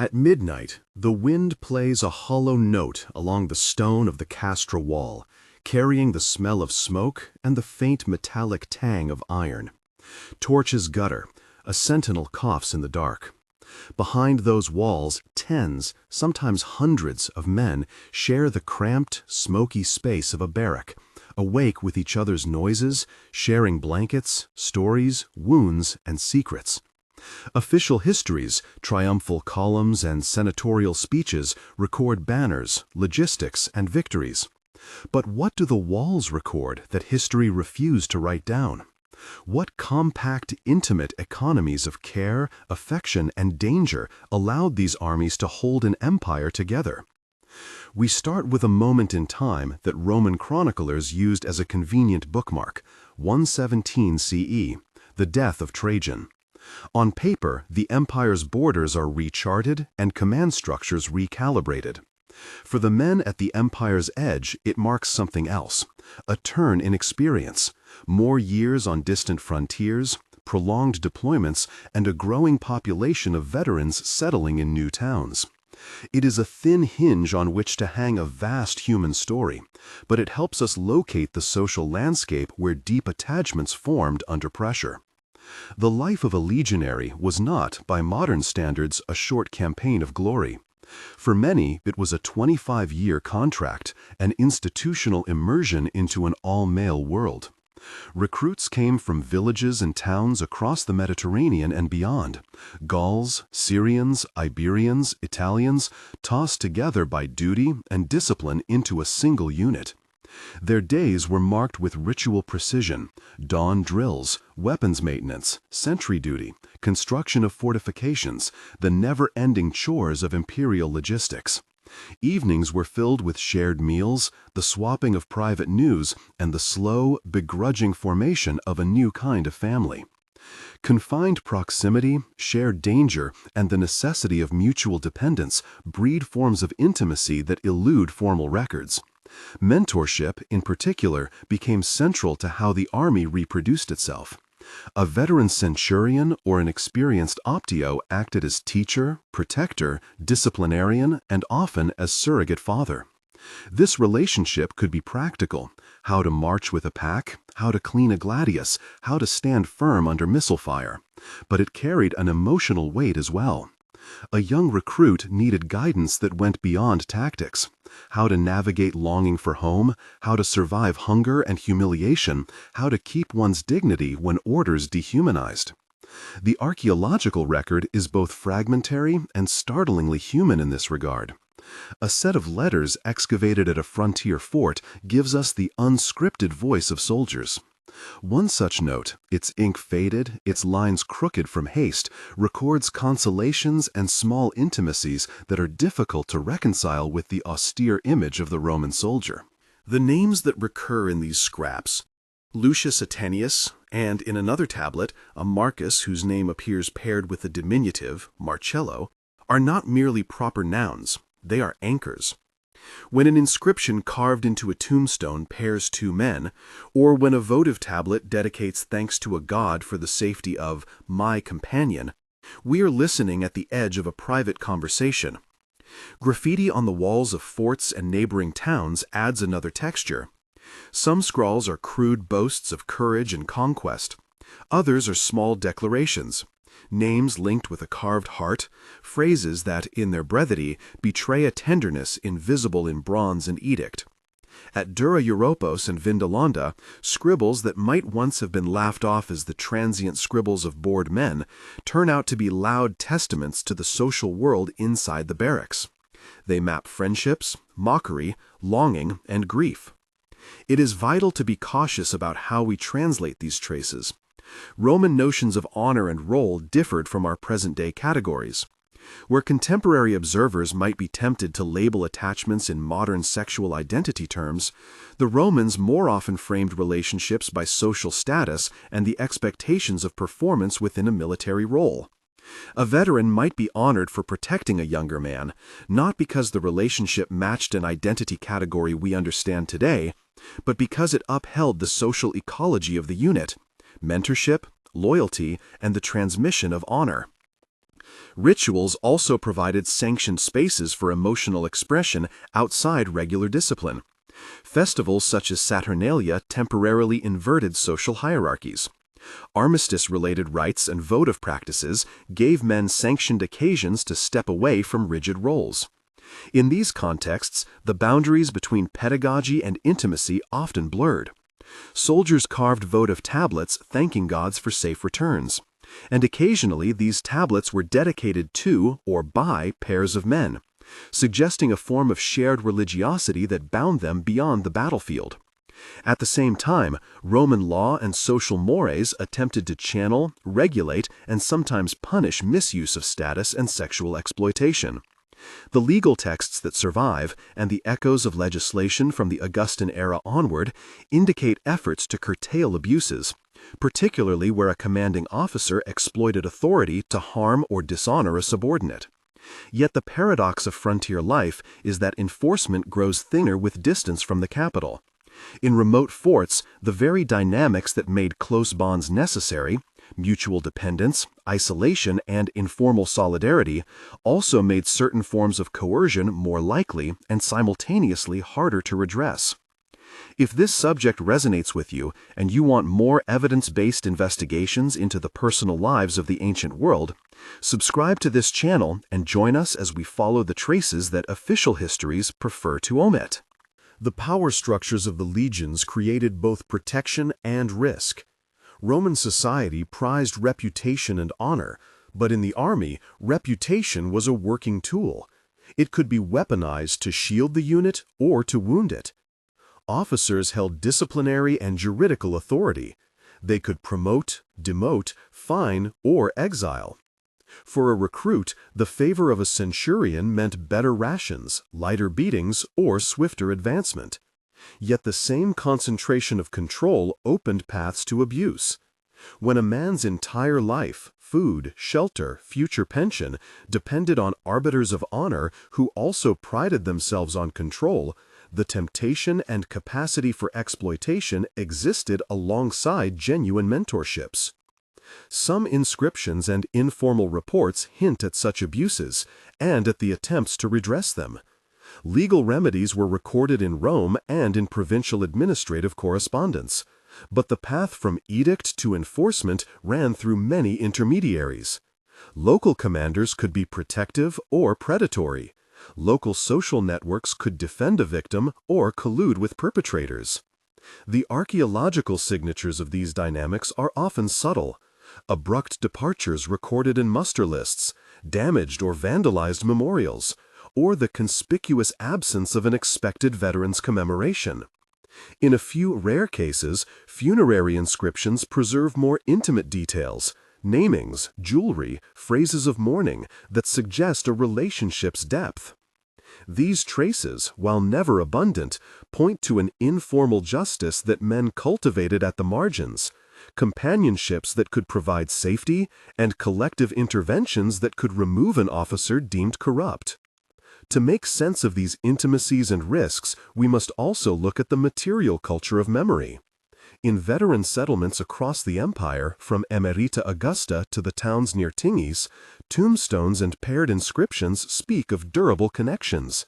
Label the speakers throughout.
Speaker 1: At midnight, the wind plays a hollow note along the stone of the castra wall, carrying the smell of smoke and the faint metallic tang of iron. Torches gutter, a sentinel coughs in the dark. Behind those walls, tens, sometimes hundreds of men share the cramped, smoky space of a barrack, awake with each other's noises, sharing blankets, stories, wounds, and secrets. Official histories, triumphal columns, and senatorial speeches record banners, logistics, and victories. But what do the walls record that history refused to write down? What compact, intimate economies of care, affection, and danger allowed these armies to hold an empire together? We start with a moment in time that Roman chroniclers used as a convenient bookmark, 117 CE, the death of Trajan. On paper, the empire's borders are recharted and command structures recalibrated. For the men at the empire's edge, it marks something else, a turn in experience, more years on distant frontiers, prolonged deployments, and a growing population of veterans settling in new towns. It is a thin hinge on which to hang a vast human story, but it helps us locate the social landscape where deep attachments formed under pressure. The life of a legionary was not, by modern standards, a short campaign of glory. For many, it was a 25-year contract, an institutional immersion into an all-male world. Recruits came from villages and towns across the Mediterranean and beyond. Gauls, Syrians, Iberians, Italians, tossed together by duty and discipline into a single unit. Their days were marked with ritual precision, dawn drills, weapons maintenance, sentry duty, construction of fortifications, the never-ending chores of imperial logistics. Evenings were filled with shared meals, the swapping of private news, and the slow, begrudging formation of a new kind of family. Confined proximity, shared danger, and the necessity of mutual dependence breed forms of intimacy that elude formal records. Mentorship, in particular, became central to how the army reproduced itself. A veteran centurion or an experienced optio acted as teacher, protector, disciplinarian, and often as surrogate father. This relationship could be practical: how to march with a pack, how to clean a gladius, how to stand firm under missile fire. But it carried an emotional weight as well. A young recruit needed guidance that went beyond tactics: how to navigate longing for home, how to survive hunger and humiliation, how to keep one's dignity when orders dehumanized. The archaeological record is both fragmentary and startlingly human in this regard. A set of letters excavated at a frontier fort gives us the unscripted voice of soldiers. One such note, its ink faded, its lines crooked from haste, records consolations and small intimacies that are difficult to reconcile with the austere image of the Roman soldier. The names that recur in these scraps, Lucius Atenius, and in another tablet, a Marcus whose name appears paired with the diminutive, Marcello, are not merely proper nouns, they are anchors. When an inscription carved into a tombstone pairs two men, or when a votive tablet dedicates thanks to a god for the safety of my companion, we are listening at the edge of a private conversation. Graffiti on the walls of forts and neighboring towns adds another texture. Some scrawls are crude boasts of courage and conquest. Others are small declarations, names linked with a carved heart, phrases that, in their brevity, betray a tenderness invisible in bronze and edict. At Dura Europos and Vindolanda, scribbles that might once have been laughed off as the transient scribbles of bored men turn out to be loud testaments to the social world inside the barracks. They map friendships, mockery, longing, and grief. It is vital to be cautious about how we translate these traces. Roman notions of honor and role differed from our present-day categories. Where contemporary observers might be tempted to label attachments in modern sexual identity terms, the Romans more often framed relationships by social status and the expectations of performance within a military role. A veteran might be honored for protecting a younger man, not because the relationship matched an identity category we understand today, but because it upheld the social ecology of the unit: mentorship, loyalty, and the transmission of honor. Rituals also provided sanctioned spaces for emotional expression outside regular discipline. Festivals such as Saturnalia temporarily inverted social hierarchies. Armistice-related rites and votive practices gave men sanctioned occasions to step away from rigid roles. In these contexts, the boundaries between pedagogy and intimacy often blurred. Soldiers carved votive tablets thanking gods for safe returns. And occasionally these tablets were dedicated to or by pairs of men, suggesting a form of shared religiosity that bound them beyond the battlefield. At the same time, Roman law and social mores attempted to channel, regulate, and sometimes punish misuse of status and sexual exploitation. The legal texts that survive, and the echoes of legislation from the Augustan era onward, indicate efforts to curtail abuses, particularly where a commanding officer exploited authority to harm or dishonor a subordinate. Yet the paradox of frontier life is that enforcement grows thinner with distance from the capital. In remote forts, the very dynamics that made close bonds necessary, mutual dependence, isolation, and informal solidarity, also made certain forms of coercion more likely and simultaneously harder to redress. If this subject resonates with you and you want more evidence-based investigations into the personal lives of the ancient world, subscribe to this channel and join us as we follow the traces that official histories prefer to omit. The power structures of the legions created both protection and risk. Roman society prized reputation and honor, but in the army, reputation was a working tool. It could be weaponized to shield the unit or to wound it. Officers held disciplinary and juridical authority. They could promote, demote, fine, or exile. For a recruit, the favor of a centurion meant better rations, lighter beatings, or swifter advancement. Yet the same concentration of control opened paths to abuse. When a man's entire life, food, shelter, future pension depended on arbiters of honor who also prided themselves on control, the temptation and capacity for exploitation existed alongside genuine mentorships. Some inscriptions and informal reports hint at such abuses and at the attempts to redress them. Legal remedies were recorded in Rome and in provincial administrative correspondence, but the path from edict to enforcement ran through many intermediaries. Local commanders could be protective or predatory. Local social networks could defend a victim or collude with perpetrators. The archaeological signatures of these dynamics are often subtle. Abrupt departures recorded in muster lists, damaged or vandalized memorials, or the conspicuous absence of an expected veteran's commemoration. In a few rare cases, funerary inscriptions preserve more intimate details, namings, jewelry, phrases of mourning that suggest a relationship's depth. These traces, while never abundant, point to an informal justice that men cultivated at the margins, companionships that could provide safety, and collective interventions that could remove an officer deemed corrupt. To make sense of these intimacies and risks, we must also look at the material culture of memory. In veteran settlements across the empire, from Emerita Augusta to the towns near Tingis, tombstones and paired inscriptions speak of durable connections.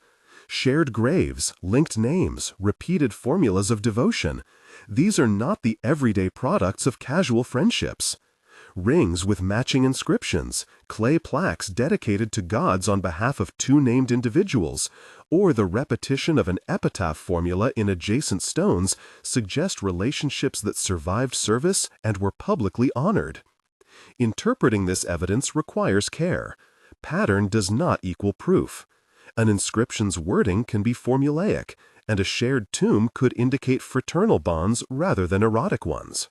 Speaker 1: Shared graves, linked names, repeated formulas of devotion. These are not the everyday products of casual friendships. Rings with matching inscriptions, clay plaques dedicated to gods on behalf of two named individuals, or the repetition of an epitaph formula in adjacent stones suggest relationships that survived service and were publicly honored. Interpreting this evidence requires care. Pattern does not equal proof. An inscription's wording can be formulaic, and a shared tomb could indicate fraternal bonds rather than erotic ones.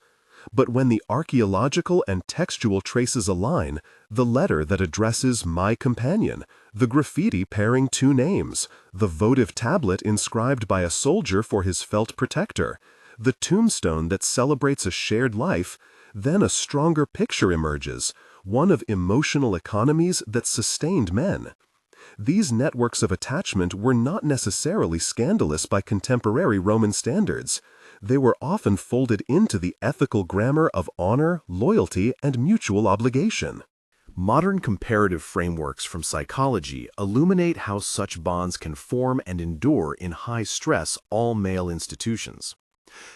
Speaker 1: But when the archaeological and textual traces align, the letter that addresses "my companion," the graffiti pairing two names, the votive tablet inscribed by a soldier for his felt protector, the tombstone that celebrates a shared life, then a stronger picture emerges, one of emotional economies that sustained men. These networks of attachment were not necessarily scandalous by contemporary Roman standards. They were often folded into the ethical grammar of honor, loyalty, and mutual obligation. Modern comparative frameworks from psychology illuminate how such bonds can form and endure in high-stress, all-male institutions.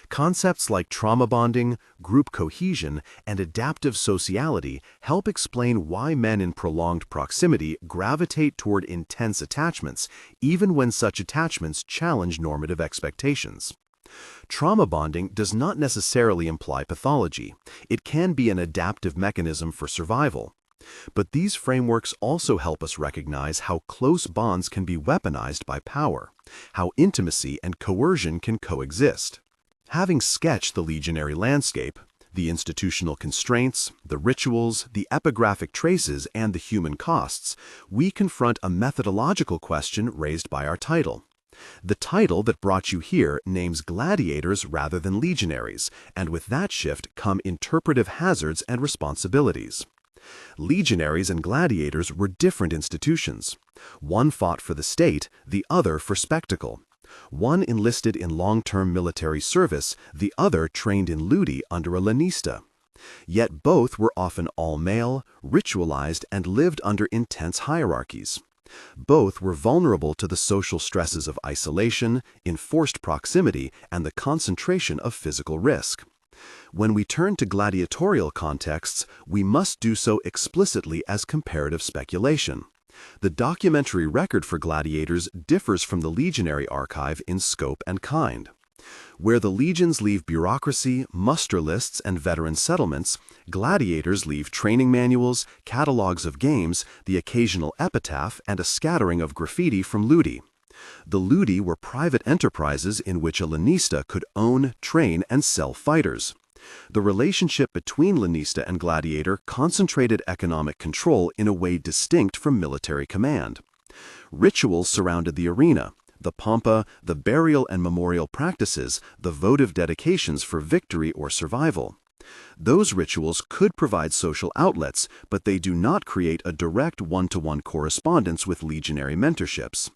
Speaker 1: Concepts like trauma bonding, group cohesion, and adaptive sociality help explain why men in prolonged proximity gravitate toward intense attachments, even when such attachments challenge normative expectations. Trauma bonding does not necessarily imply pathology. It can be an adaptive mechanism for survival. But these frameworks also help us recognize how close bonds can be weaponized by power, how intimacy and coercion can coexist. Having sketched the legionary landscape, the institutional constraints, the rituals, the epigraphic traces, and the human costs, we confront a methodological question raised by our title. The title that brought you here names gladiators rather than legionaries, and with that shift come interpretive hazards and responsibilities. Legionaries and gladiators were different institutions. One fought for the state, the other for spectacle. One enlisted in long-term military service, the other trained in ludi under a lanista. Yet both were often all-male, ritualized, and lived under intense hierarchies. Both were vulnerable to the social stresses of isolation, enforced proximity, and the concentration of physical risk. When we turn to gladiatorial contexts, we must do so explicitly as comparative speculation. The documentary record for gladiators differs from the legionary archive in scope and kind. Where the legions leave bureaucracy, muster lists, and veteran settlements, gladiators leave training manuals, catalogs of games, the occasional epitaph, and a scattering of graffiti from ludi. The ludi were private enterprises in which a lanista could own, train, and sell fighters. The relationship between lanista and gladiator concentrated economic control in a way distinct from military command. Rituals surrounded the arena, the pompa, the burial and memorial practices, the votive dedications for victory or survival. Those rituals could provide social outlets, but they do not create a direct one-to-one correspondence with legionary mentorships.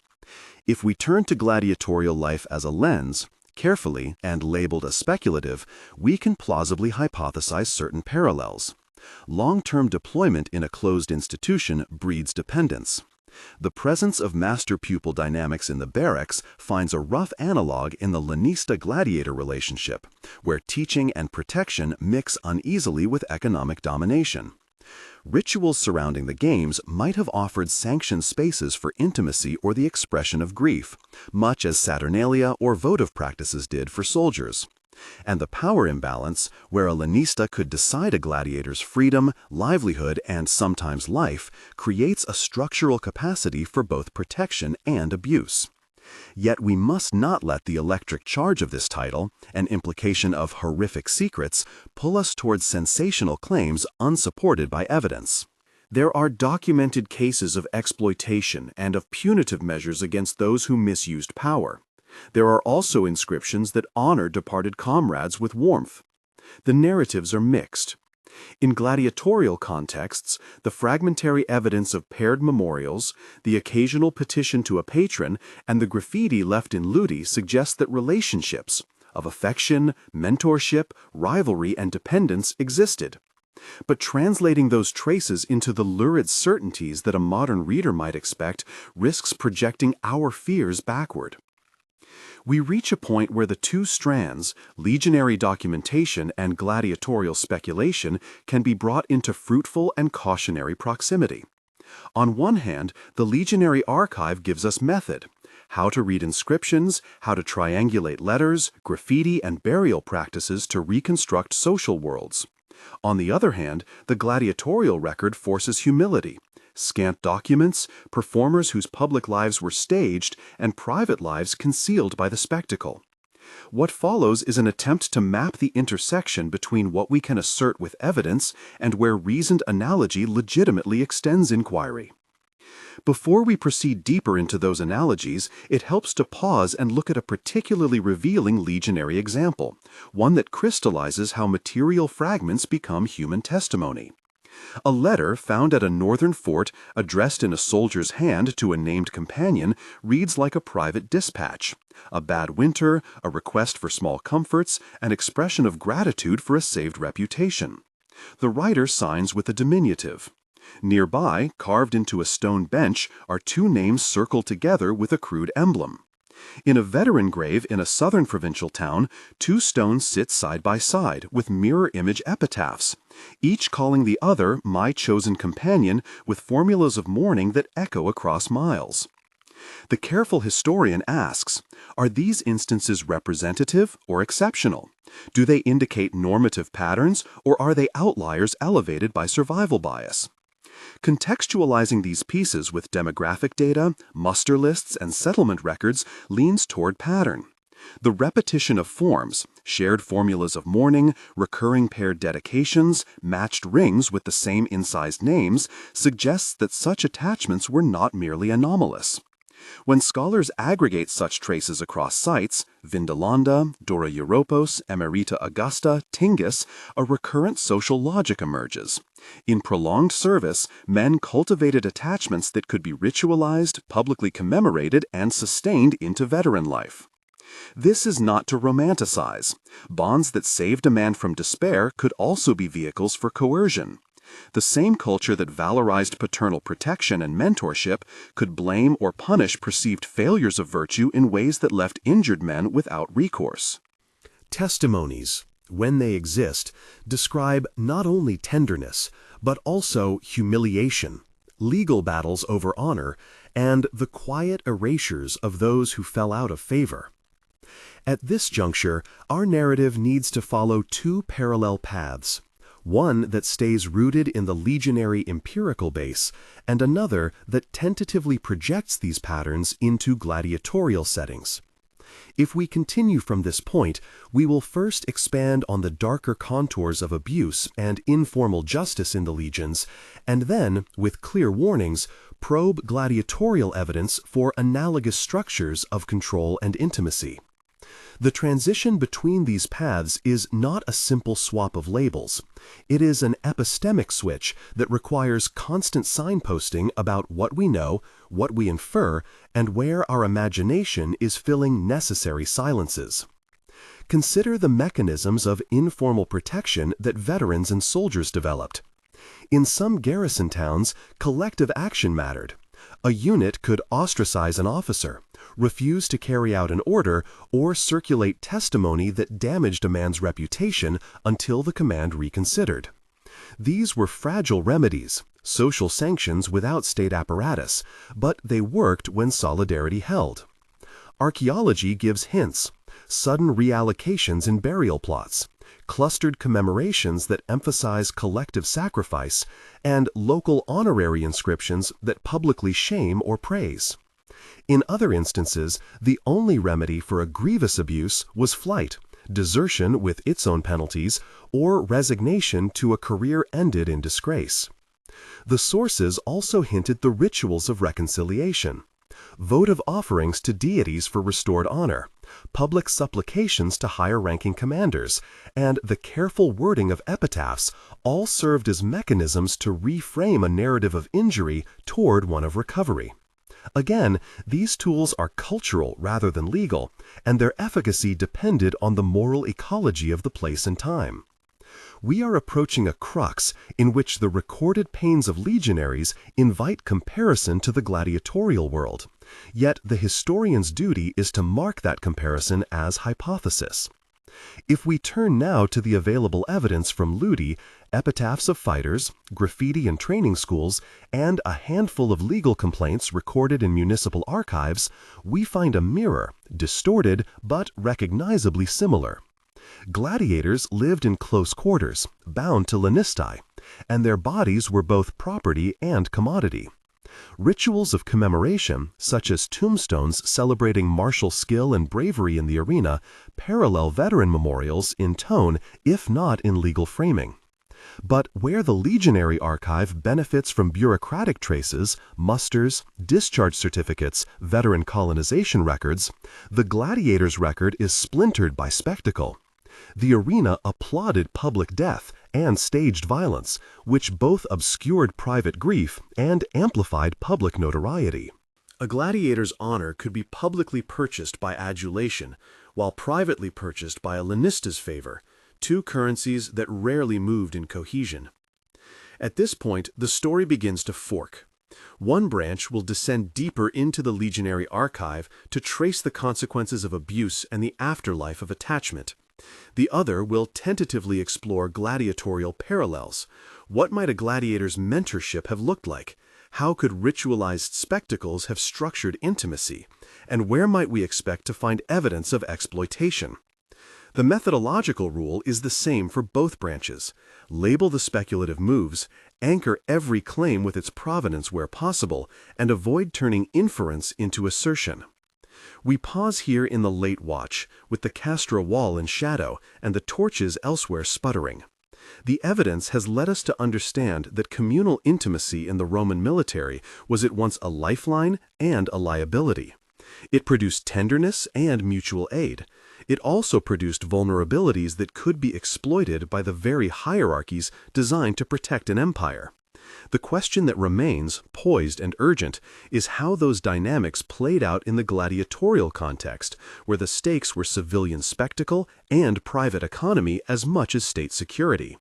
Speaker 1: If we turn to gladiatorial life as a lens, carefully and labeled as speculative, we can plausibly hypothesize certain parallels. Long-term deployment in a closed institution breeds dependence. The presence of master-pupil dynamics in the barracks finds a rough analog in the lanista-gladiator relationship, where teaching and protection mix uneasily with economic domination. Rituals surrounding the games might have offered sanctioned spaces for intimacy or the expression of grief, much as Saturnalia or votive practices did for soldiers. And the power imbalance, where a lanista could decide a gladiator's freedom, livelihood, and sometimes life, creates a structural capacity for both protection and abuse. Yet we must not let the electric charge of this title, an implication of horrific secrets, pull us towards sensational claims unsupported by evidence. There are documented cases of exploitation and of punitive measures against those who misused power. There are also inscriptions that honor departed comrades with warmth. The narratives are mixed. In gladiatorial contexts, the fragmentary evidence of paired memorials, the occasional petition to a patron, and the graffiti left in ludi suggest that relationships of affection, mentorship, rivalry, and dependence existed. But translating those traces into the lurid certainties that a modern reader might expect risks projecting our fears backward. We reach a point where the two strands, legionary documentation and gladiatorial speculation, can be brought into fruitful and cautionary proximity. On one hand, the legionary archive gives us method: how to read inscriptions, how to triangulate letters, graffiti, and burial practices to reconstruct social worlds. On the other hand, the gladiatorial record forces humility: scant documents, performers whose public lives were staged, and private lives concealed by the spectacle. What follows is an attempt to map the intersection between what we can assert with evidence and where reasoned analogy legitimately extends inquiry. Before we proceed deeper into those analogies, it helps to pause and look at a particularly revealing legionary example, one that crystallizes how material fragments become human testimony. A letter found at a northern fort addressed in a soldier's hand to a named companion reads like a private dispatch: a bad winter, a request for small comforts, an expression of gratitude for a saved reputation. The writer signs with a diminutive. Nearby, carved into a stone bench, are two names circled together with a crude emblem. In a veteran grave in a southern provincial town, two stones sit side by side with mirror-image epitaphs, each calling the other "my chosen companion" with formulas of mourning that echo across miles. The careful historian asks, are these instances representative or exceptional? Do they indicate normative patterns, or are they outliers elevated by survival bias? Contextualizing these pieces with demographic data, muster lists, and settlement records leans toward pattern. The repetition of forms, shared formulas of mourning, recurring paired dedications, matched rings with the same incised names, suggests that such attachments were not merely anomalous. When scholars aggregate such traces across sites, Vindolanda, Dura Europos, Emerita Augusta, Tingis, a recurrent social logic emerges. In prolonged service, men cultivated attachments that could be ritualized, publicly commemorated, and sustained into veteran life. This is not to romanticize. Bonds that saved a man from despair could also be vehicles for coercion. The same culture that valorized paternal protection and mentorship could blame or punish perceived failures of virtue in ways that left injured men without recourse. Testimonies, when they exist, describe not only tenderness, but also humiliation, legal battles over honor, and the quiet erasures of those who fell out of favor. At this juncture, our narrative needs to follow two parallel paths. One that stays rooted in the legionary empirical base, and another that tentatively projects these patterns into gladiatorial settings. If we continue from this point, we will first expand on the darker contours of abuse and informal justice in the legions, and then, with clear warnings, probe gladiatorial evidence for analogous structures of control and intimacy. The transition between these paths is not a simple swap of labels. It is an epistemic switch that requires constant signposting about what we know, what we infer, and where our imagination is filling necessary silences. Consider the mechanisms of informal protection that veterans and soldiers developed. In some garrison towns, collective action mattered. A unit could ostracize an officer, refuse to carry out an order, or circulate testimony that damaged a man's reputation until the command reconsidered. These were fragile remedies, social sanctions without state apparatus, but they worked when solidarity held. Archaeology gives hints: sudden reallocations in burial plots, clustered commemorations that emphasize collective sacrifice, and local honorary inscriptions that publicly shame or praise. In other instances, the only remedy for a grievous abuse was flight, desertion with its own penalties, or resignation to a career ended in disgrace. The sources also hinted the rituals of reconciliation: votive offerings to deities for restored honor, public supplications to higher-ranking commanders, and the careful wording of epitaphs all served as mechanisms to reframe a narrative of injury toward one of recovery. Again, these tools are cultural rather than legal, and their efficacy depended on the moral ecology of the place and time. We are approaching a crux in which the recorded pains of legionaries invite comparison to the gladiatorial world, yet the historian's duty is to mark that comparison as hypothesis. If we turn now to the available evidence from Ludi, epitaphs of fighters, graffiti in training schools, and a handful of legal complaints recorded in municipal archives, we find a mirror, distorted but recognizably similar. Gladiators lived in close quarters, bound to lanistae, and their bodies were both property and commodity. Rituals of commemoration, such as tombstones celebrating martial skill and bravery in the arena, parallel veteran memorials in tone, if not in legal framing. But where the legionary archive benefits from bureaucratic traces, musters, discharge certificates, veteran colonization records, the gladiator's record is splintered by spectacle. The arena applauded public death and staged violence, which both obscured private grief and amplified public notoriety. A gladiator's honor could be publicly purchased by adulation, while privately purchased by a lanista's favor, two currencies that rarely moved in cohesion. At this point, the story begins to fork. One branch will descend deeper into the legionary archive to trace the consequences of abuse and the afterlife of attachment. The other will tentatively explore gladiatorial parallels. What might a gladiator's mentorship have looked like? How could ritualized spectacles have structured intimacy? And where might we expect to find evidence of exploitation? The methodological rule is the same for both branches. Label the speculative moves, anchor every claim with its provenance where possible, and avoid turning inference into assertion. We pause here in the late watch, with the castra wall in shadow and the torches elsewhere sputtering. The evidence has led us to understand that communal intimacy in the Roman military was at once a lifeline and a liability. It produced tenderness and mutual aid. It also produced vulnerabilities that could be exploited by the very hierarchies designed to protect an empire. The question that remains, poised and urgent, is how those dynamics played out in the gladiatorial context, where the stakes were civilian spectacle and private economy as much as state security.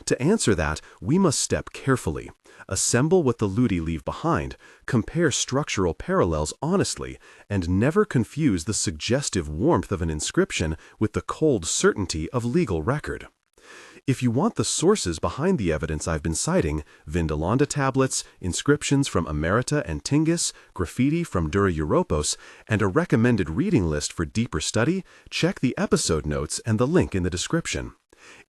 Speaker 1: To answer that, we must step carefully, assemble what the ludi leave behind, compare structural parallels honestly, and never confuse the suggestive warmth of an inscription with the cold certainty of legal record. If you want the sources behind the evidence I've been citing, Vindolanda tablets, inscriptions from Emerita and Tingis, graffiti from Dura Europos, and a recommended reading list for deeper study, check the episode notes and the link in the description.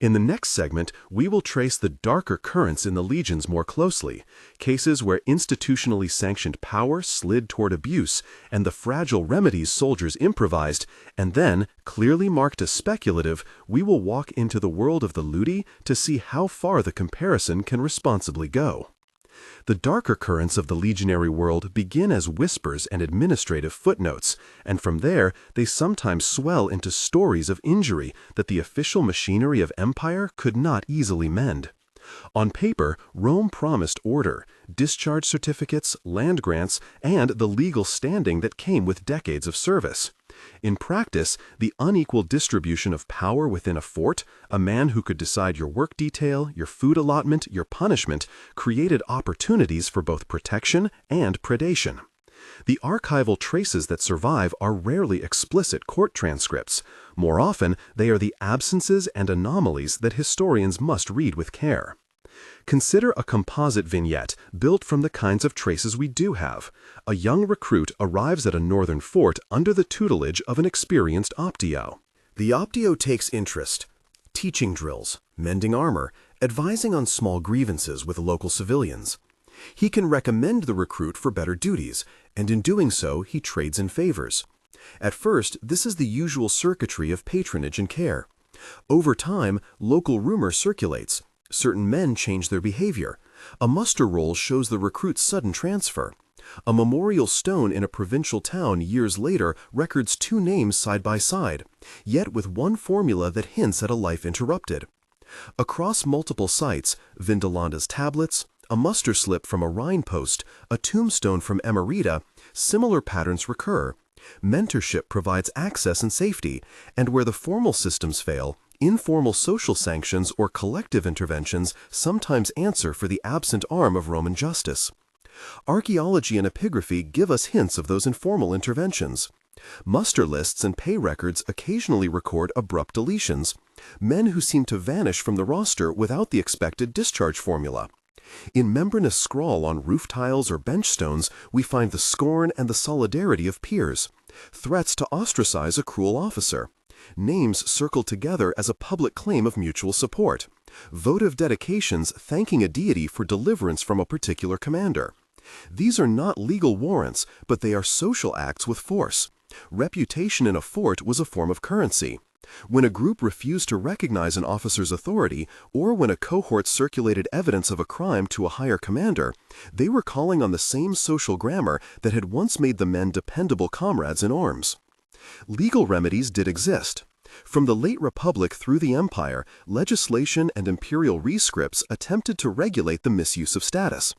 Speaker 1: In the next segment, we will trace the darker currents in the legions more closely, cases where institutionally sanctioned power slid toward abuse and the fragile remedies soldiers improvised, and then, clearly marked as speculative, we will walk into the world of the ludi to see how far the comparison can responsibly go. The darker currents of the legionary world begin as whispers and administrative footnotes, and from there they sometimes swell into stories of injury that the official machinery of empire could not easily mend. On paper, Rome promised order, discharge certificates, land grants, and the legal standing that came with decades of service. In practice, the unequal distribution of power within a fort, a man who could decide your work detail, your food allotment, your punishment, created opportunities for both protection and predation. The archival traces that survive are rarely explicit court transcripts. More often, they are the absences and anomalies that historians must read with care. Consider a composite vignette built from the kinds of traces we do have. A young recruit arrives at a northern fort under the tutelage of an experienced optio. The optio takes interest. Teaching drills, mending armor, advising on small grievances with local civilians. He can recommend the recruit for better duties, and in doing so, he trades in favors. At first, this is the usual circuitry of patronage and care. Over time, local rumor circulates. Certain men change their behavior. A muster roll shows the recruit's sudden transfer. A memorial stone in a provincial town years later records two names side by side, yet with one formula that hints at a life interrupted. Across multiple sites, Vindolanda's tablets, a muster slip from a Rhine post, a tombstone from Emerita, similar patterns recur. Mentorship provides access and safety, and where the formal systems fail, informal social sanctions or collective interventions sometimes answer for the absent arm of Roman justice. Archaeology and epigraphy give us hints of those informal interventions. Muster lists and pay records occasionally record abrupt deletions, men who seem to vanish from the roster without the expected discharge formula. In membranous scrawl on roof tiles or bench stones, we find the scorn and the solidarity of peers, threats to ostracize a cruel officer, names circled together as a public claim of mutual support, votive dedications thanking a deity for deliverance from a particular commander. These are not legal warrants, but they are social acts with force. Reputation in a fort was a form of currency. When a group refused to recognize an officer's authority, or when a cohort circulated evidence of a crime to a higher commander, they were calling on the same social grammar that had once made the men dependable comrades in arms. Legal remedies did exist. From the late Republic through the Empire, legislation and imperial rescripts attempted to regulate the misuse of status.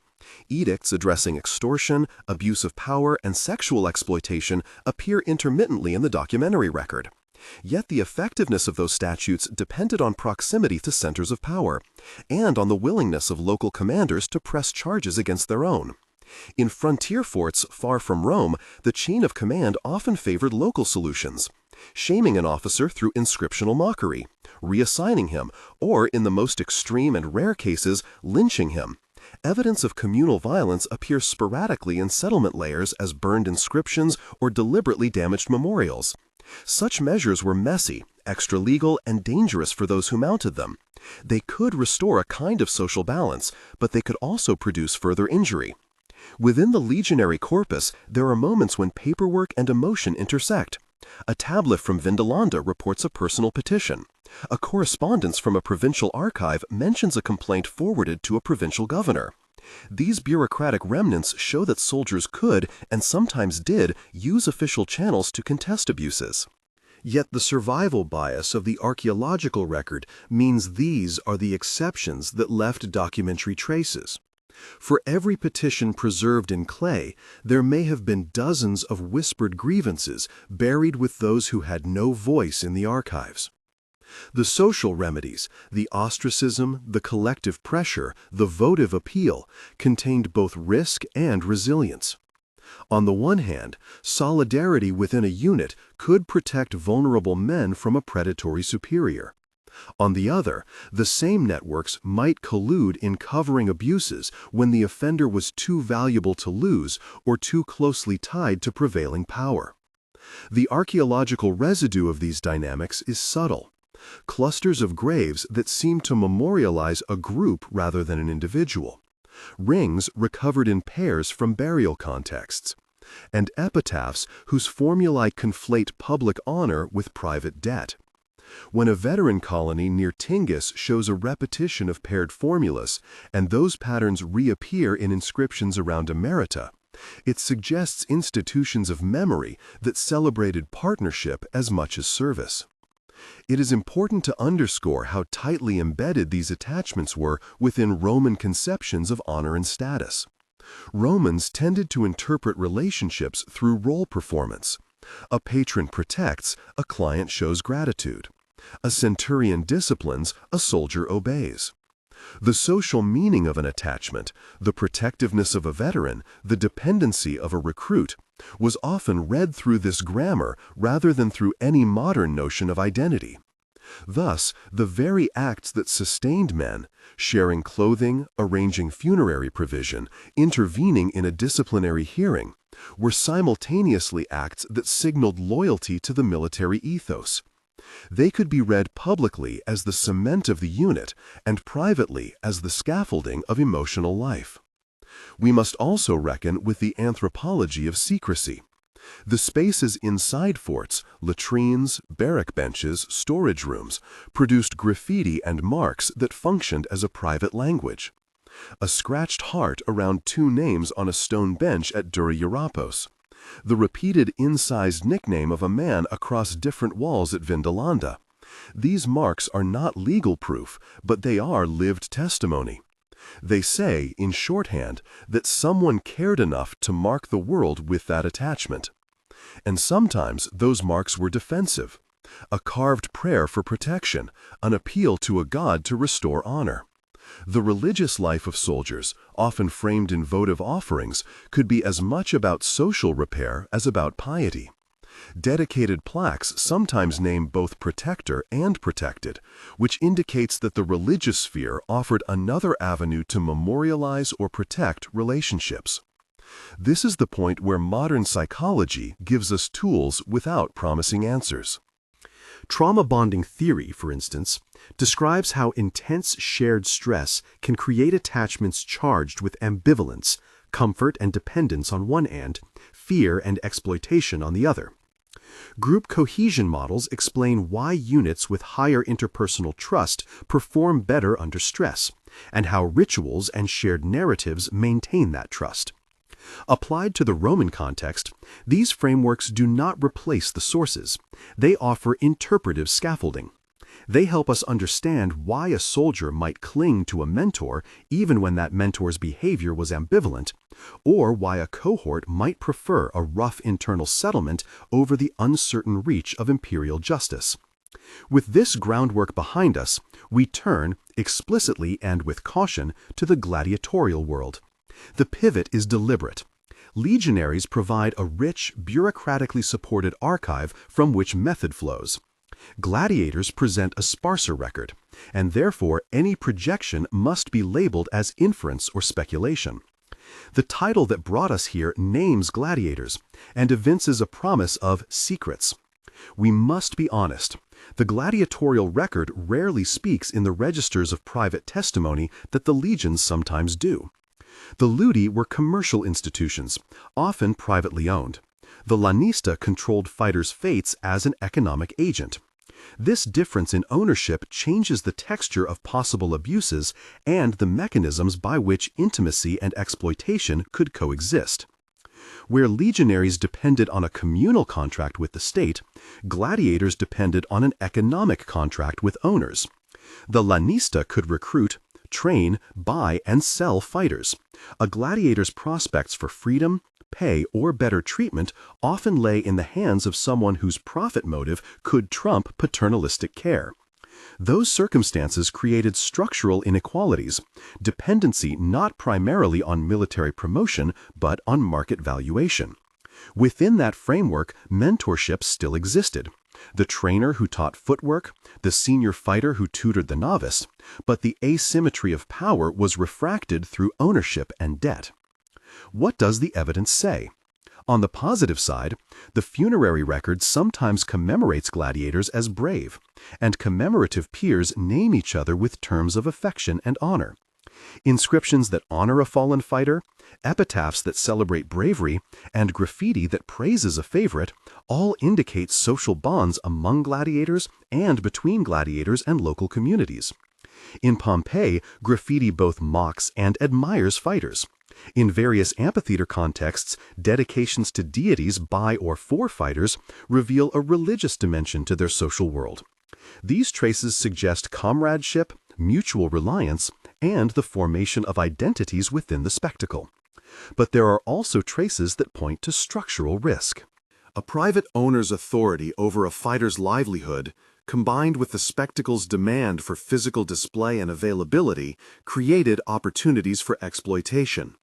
Speaker 1: Edicts addressing extortion, abuse of power, and sexual exploitation appear intermittently in the documentary record.
Speaker 2: Yet the effectiveness of those statutes depended on proximity to centers of power, and on the willingness of local commanders to press charges against their own. In frontier forts far from Rome, the chain of command often favored local solutions, shaming an officer through inscriptional mockery, reassigning him, or in the most extreme and rare cases, lynching him. Evidence of communal violence appears sporadically in settlement layers as burned inscriptions or deliberately damaged memorials. Such measures were messy, extra-legal, and dangerous for those who mounted them. They could restore a kind of social balance, but they could also produce further injury. Within the legionary corpus, there are moments when paperwork and emotion intersect. A tablet from Vindolanda reports a personal petition. A correspondence from a provincial archive mentions a complaint forwarded to a provincial governor. These bureaucratic remnants show that soldiers could, and sometimes did, use official channels to contest abuses.
Speaker 1: Yet the survival bias of the archaeological record means these are the exceptions that left documentary traces. For every petition preserved in clay, there may have been dozens of whispered grievances buried with those who had no voice in the archives. The social remedies, the ostracism, the collective pressure, the votive appeal, contained both risk and resilience. On the one hand, solidarity within a unit could protect vulnerable men from a predatory superior. On the other, the same networks might collude in covering abuses when the offender was too valuable to lose or too closely tied to prevailing power. The archaeological residue of these dynamics is subtle. Clusters of graves that seem to memorialize a group rather than an individual. Rings recovered in pairs from burial contexts. And epitaphs whose formulae conflate public honor with private debt. When a veteran colony near Tingis shows a repetition of paired formulas, and those patterns reappear in inscriptions around Emerita, it suggests institutions of memory that celebrated partnership as much as service. It is important to underscore how tightly embedded these attachments were within Roman conceptions of honor and status. Romans tended to interpret relationships through role performance. A patron protects, a client shows gratitude. A centurion disciplines, a soldier obeys. The social meaning of an attachment, the protectiveness of a veteran, the dependency of a recruit, was often read through this grammar rather than through any modern notion of identity. Thus, the very acts that sustained men, sharing clothing, arranging funerary provision, intervening in a disciplinary hearing, were simultaneously acts that signaled loyalty to the military ethos. They could be read publicly as the cement of the unit and privately as the scaffolding of emotional life. We must also reckon with the anthropology of secrecy. The spaces inside forts, latrines, barrack benches, storage rooms, produced graffiti and marks that functioned as a private language. A scratched heart around two names on a stone bench at Dura Europos. The repeated incised nickname of a man across different walls at Vindolanda. These marks are not legal proof, but they are lived testimony. They say, in shorthand, that someone cared enough to mark the world with that attachment. And sometimes those marks were defensive. A carved prayer for protection, an appeal to a god to restore honor. The religious life of soldiers, often framed in votive offerings, could be as much about social repair as about piety. Dedicated plaques sometimes name both protector and protected, which indicates that the religious sphere offered another avenue to memorialize or protect relationships. This is the point where modern psychology gives us tools without promising answers. Trauma bonding theory, for instance, describes how intense shared stress can create attachments charged with ambivalence, comfort and dependence on one end, fear and exploitation on the other. Group cohesion models explain why units with higher interpersonal trust perform better under stress, and how rituals and shared narratives maintain that trust. Applied to the Roman context, these frameworks do not replace the sources. They offer interpretive scaffolding. They help us understand why a soldier might cling to a mentor even when that mentor's behavior was ambivalent, or why a cohort might prefer a rough internal settlement over the uncertain reach of imperial justice. With this groundwork behind us, we turn, explicitly and with caution, to the gladiatorial world. The pivot is deliberate. Legionaries provide a rich, bureaucratically supported archive from which method flows. Gladiators present a sparser record, and therefore any projection must be labeled as inference or speculation. The title that brought us here names gladiators and evinces a promise of secrets. We must be honest. The gladiatorial record rarely speaks in the registers of private testimony that the legions sometimes do. The ludi were commercial institutions, often privately owned. The lanista controlled fighters' fates as an economic agent. This difference in ownership changes the texture of possible abuses and the mechanisms by which intimacy and exploitation could coexist. Where legionaries depended on a communal contract with the state, gladiators depended on an economic contract with owners. The lanista could recruit, train, buy, and sell fighters. A gladiator's prospects for freedom, pay, or better treatment often lay in the hands of someone whose profit motive could trump paternalistic care. Those circumstances created structural inequalities, dependency not primarily on military promotion but on market valuation. Within that framework, mentorship still existed. The trainer who taught footwork, the senior fighter who tutored the novice, but the asymmetry of power was refracted through ownership and debt. What does the evidence say? On the positive side, the funerary record sometimes commemorates gladiators as brave, and commemorative peers name each other with terms of affection and honor. Inscriptions that honor a fallen fighter, epitaphs that celebrate bravery, and graffiti that praises a favorite all indicate social bonds among gladiators and between gladiators and local communities. In Pompeii, graffiti both mocks and admires fighters. In various amphitheater contexts, dedications to deities by or for fighters reveal a religious dimension to their social world. These traces suggest comradeship, mutual reliance, and the formation of identities within the spectacle. But there are also traces that point to structural risk. A private owner's authority over a fighter's livelihood, combined with the spectacle's demand for physical display and availability, created opportunities for exploitation.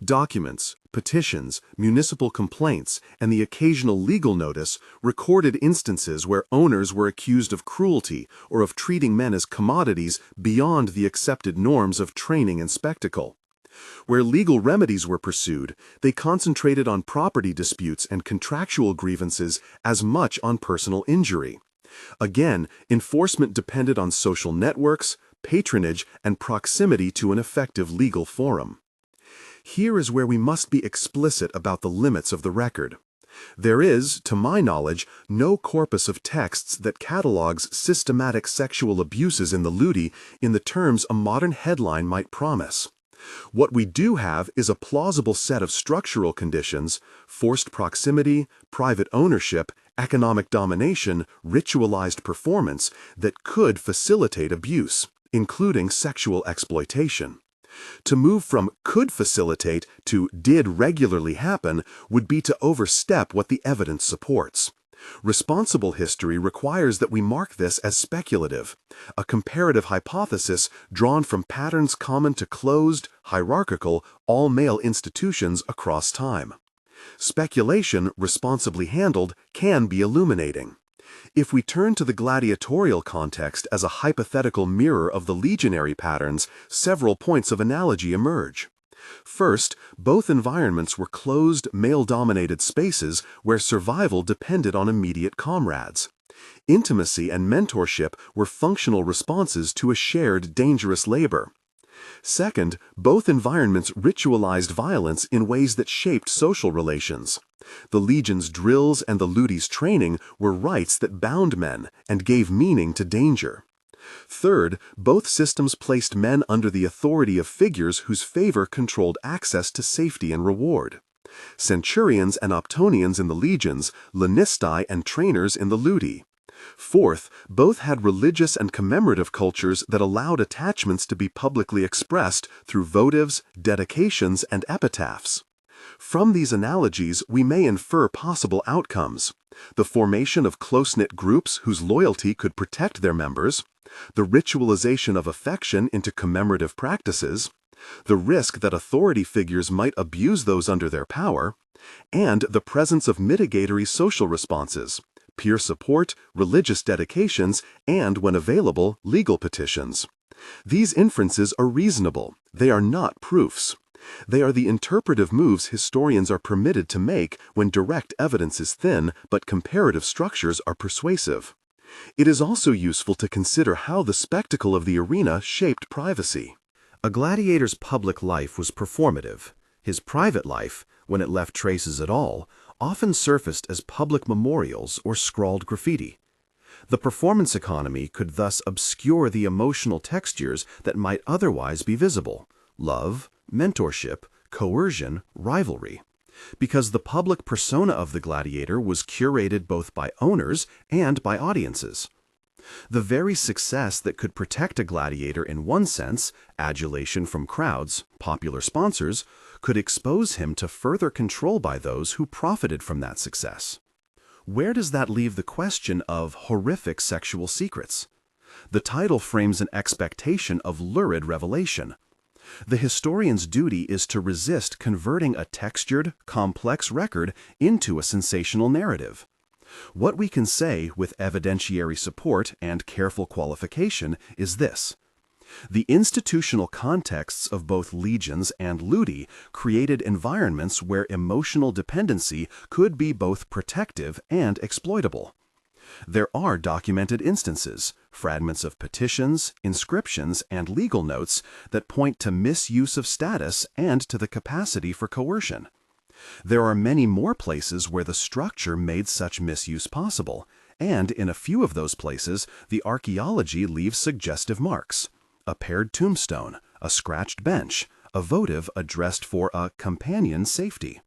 Speaker 1: Documents, petitions, municipal complaints, and the occasional legal notice recorded instances where owners were accused of cruelty or of treating men as commodities beyond the accepted norms of training and spectacle. Where legal remedies were pursued, they concentrated on property disputes and contractual grievances as much on personal injury. Again, enforcement depended on social networks, patronage, and proximity to an effective legal forum. Here is where we must be explicit about the limits of the record. There is, to my knowledge, no corpus of texts that catalogs systematic sexual abuses in the ludi in the terms a modern headline might promise. What we do have is a plausible set of structural conditions: forced proximity, private ownership, economic domination, ritualized performance that could facilitate abuse, including sexual exploitation. To move from could facilitate to did regularly happen would be to overstep what the evidence supports. Responsible history requires that we mark this as speculative, a comparative hypothesis drawn from patterns common to closed, hierarchical, all-male institutions across time. Speculation, responsibly handled, can be illuminating. If we turn to the gladiatorial context as a hypothetical mirror of the legionary patterns, several points of analogy emerge. First, both environments were closed, male-dominated spaces where survival depended on immediate comrades. Intimacy and mentorship were functional responses to a shared dangerous labor. Second, both environments ritualized violence in ways that shaped social relations. The legion's drills and the ludi's training were rites that bound men and gave meaning to danger. Third, both systems placed men under the authority of figures whose favor controlled access to safety and reward. Centurions and optonians in the legions, lanistae and trainers in the ludi.
Speaker 2: Fourth, both had religious and commemorative cultures that allowed attachments to be publicly expressed through votives, dedications, and epitaphs. From these analogies, we may infer possible outcomes: the formation of close-knit groups whose loyalty could protect their members, the ritualization of affection into commemorative practices, the risk that authority figures might abuse those under their power, and the presence of mitigatory social responses: peer support, religious dedications, and, when available, legal petitions. These inferences are reasonable. They are not proofs. They are the interpretive moves historians are permitted to make when direct evidence is thin but comparative structures are persuasive. It is also useful to consider how the spectacle of the arena shaped privacy.
Speaker 1: A gladiator's public life was performative. His private life, when it left traces at all, often surfaced as public memorials or scrawled graffiti. The performance economy could thus obscure the emotional textures that might otherwise be visible: love, mentorship, coercion, rivalry, because the public persona of the gladiator was curated both by owners and by audiences. The very success that could protect a gladiator in one sense, adulation from crowds, popular sponsors, could expose him to further control by those who profited from that success. Where does that leave the question of horrific sexual secrets? The title frames an expectation of lurid revelation. The historian's duty is to resist converting a textured, complex record into a sensational narrative. What we can say with evidentiary support and careful qualification is this: the institutional contexts of both legions and ludi created environments where emotional dependency could be both protective and exploitable. There are documented instances, fragments of petitions, inscriptions, and legal notes that point to misuse of status and to the capacity for coercion. There are many more places where the structure made such misuse possible, and in a few of those places, the archaeology leaves suggestive marks: a paired tombstone, a scratched bench, a votive addressed for a companion's safety.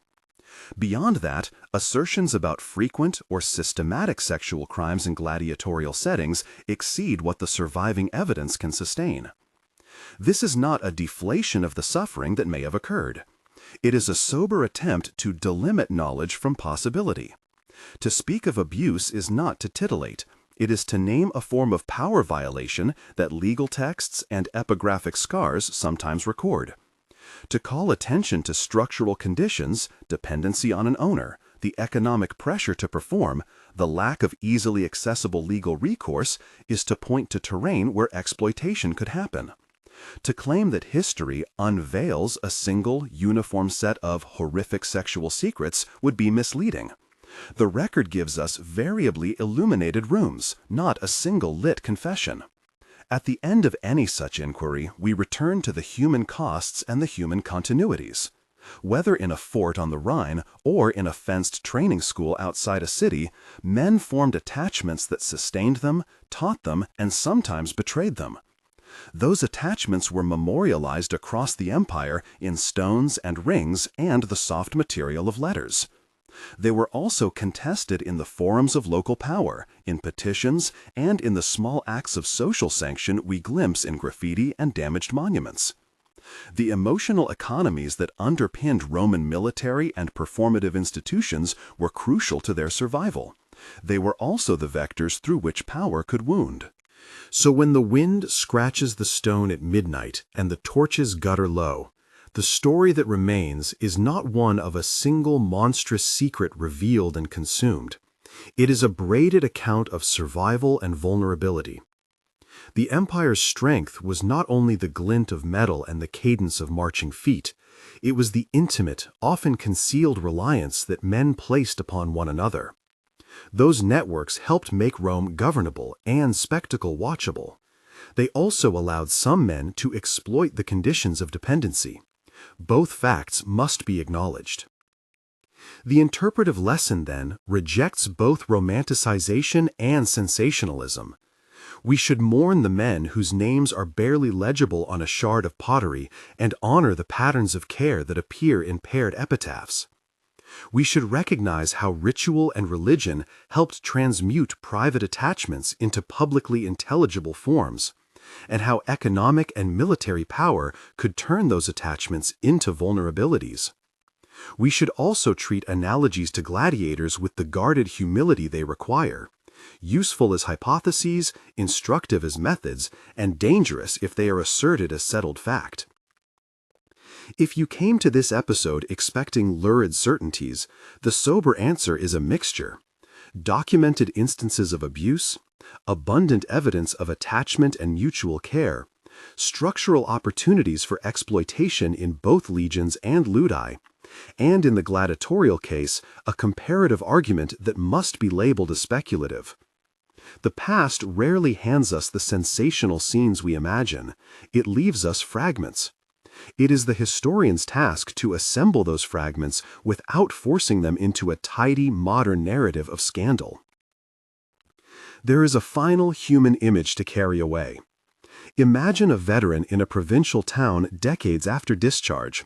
Speaker 1: Beyond that, assertions about frequent or systematic sexual crimes in gladiatorial settings exceed what the surviving evidence can sustain. This is not a deflation of the suffering that may have occurred. It is a sober attempt to delimit knowledge from possibility. To speak of abuse is not to titillate. It is to name a form of power violation that legal texts and epigraphic scars sometimes record. To call attention to structural conditions, dependency on an owner, the economic pressure to perform, the lack of easily accessible legal recourse, is to point to terrain where exploitation could happen. To claim that history unveils a single, uniform set of horrific sexual secrets would be misleading. The record gives us variably illuminated rooms, not a single lit confession. At the end of any such inquiry, we return to the human costs and the human continuities. Whether in a fort on the Rhine or in a fenced training school outside a city, men formed attachments that sustained them, taught them, and sometimes betrayed them. Those attachments were memorialized across the empire in stones and rings and the soft material of letters. They were also contested in the forums of local power, in petitions, and in the small acts of social sanction we glimpse in graffiti and damaged monuments. The emotional economies that underpinned Roman military and performative institutions were crucial to their survival. They were also the vectors through which power could wound. So when the wind scratches the stone at midnight and the torches gutter low, the story that remains is not one of a single monstrous secret revealed and consumed. It is a braided account of survival and vulnerability. The empire's strength was not only the glint of metal and the cadence of marching feet. It was the intimate, often concealed reliance that men placed upon one another. Those networks helped make Rome governable and spectacle watchable. They also allowed some men to exploit the conditions of dependency. Both facts must be acknowledged. The interpretive lesson, then, rejects both romanticization and sensationalism. We should mourn the men whose names are barely legible on a shard of pottery and honor the patterns of care that appear in paired epitaphs. We should recognize how ritual and religion helped transmute private attachments into publicly intelligible forms, and how economic and military power could turn those attachments into vulnerabilities. We should also treat analogies to gladiators with the guarded humility they require, useful as hypotheses, instructive as methods, and dangerous if they are asserted as settled fact. If you came to this episode expecting lurid certainties, the sober answer is a mixture. Documented instances of abuse, abundant evidence of attachment and mutual care, structural opportunities for exploitation in both legions and ludi, and in the gladiatorial case, a comparative argument that must be labeled as speculative. The past rarely hands us the sensational scenes we imagine. It leaves us fragments. It is the historian's task to assemble those fragments without forcing them into a tidy modern narrative of scandal. There is a final human image to carry away. Imagine a veteran in a provincial town decades after discharge,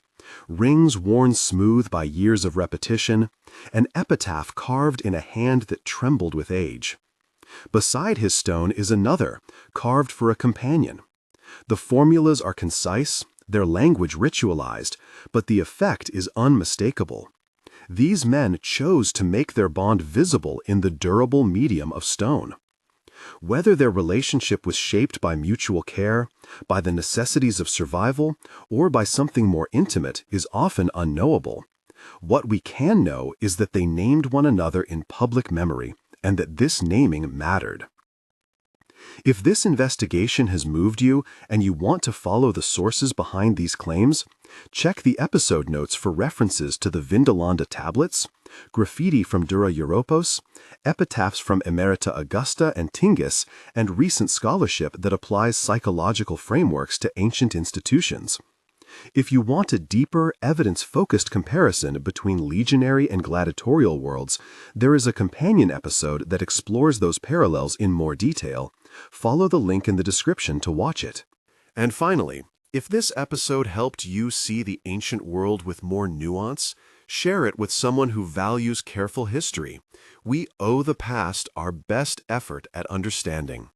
Speaker 1: rings worn smooth by years of repetition, an epitaph carved in a hand that trembled with age. Beside his stone is another, carved for a companion. The formulas are concise, their language ritualized, but the effect is unmistakable. These men chose to make their bond visible in the durable medium of stone. Whether their relationship was shaped by mutual care, by the necessities of survival, or by something more intimate is often unknowable. What we can know is that they named one another in public memory, and that this naming mattered. If this investigation has moved you and you want to follow the sources behind these claims, check the episode notes for references to the Vindolanda tablets, graffiti from Dura Europos, epitaphs from Emerita Augusta and Tingis, and recent scholarship that applies psychological frameworks to ancient institutions. If you want a deeper, evidence-focused comparison between legionary and gladiatorial worlds, there is a companion episode that explores those parallels in more detail. Follow the link in the description to watch it. And finally, if this episode helped you see the ancient world with more nuance, share it with someone who values careful history. We owe the past our best effort at understanding.